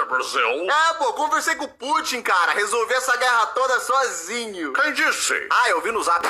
Rússia, Brasil? Conversei com o Putin, cara. Resolvi essa guerra toda sozinho. Quem disse? Eu vi no zap.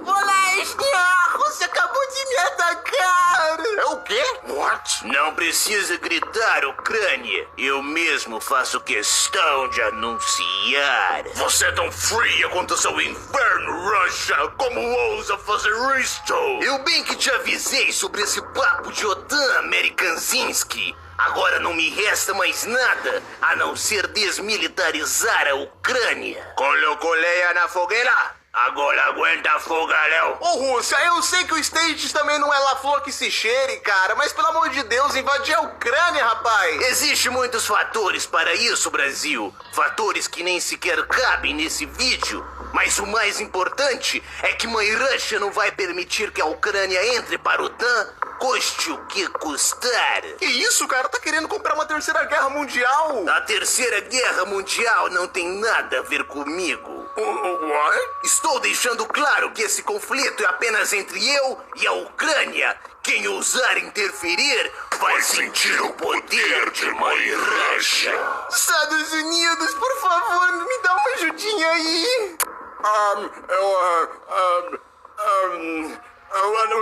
Moleque, a Rússia acabou de me atacar. É o quê? What? Não precisa gritar, Ucrânia. Eu mesmo faço questão de anunciar. Você é tão fria quanto seu inferno, Russia! Como ousa fazer isto? Eu bem que te avisei sobre esse papo de OTAN, Amerikanzinski. Agora não me resta mais nada a não ser desmilitarizar a Ucrânia. Colocou lenha na fogueira? Agora aguenta fogaréu. Ô, Rússia, eu sei que o States também não é lá flor que se cheire, cara, mas pelo amor de Deus, invadir a Ucrânia, rapaz. Existem muitos fatores para isso, Brasil. Fatores que nem sequer cabem nesse vídeo. Mas o mais importante é que mãe Russia não vai permitir que a Ucrânia entre para o OTAN, custe o que custar. Que isso, cara? Tá querendo comprar uma terceira guerra mundial? A terceira guerra mundial não tem nada a ver comigo. What? Estou deixando claro que esse conflito é apenas entre eu e a Ucrânia. Quem ousar interferir vai sentir o poder de mãe Russia. Estados Unidos, por favor, me dá uma ajudinha aí.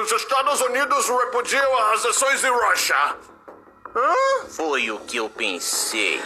Os Estados Unidos repudiam as ações de Rússia. Foi o que eu pensei.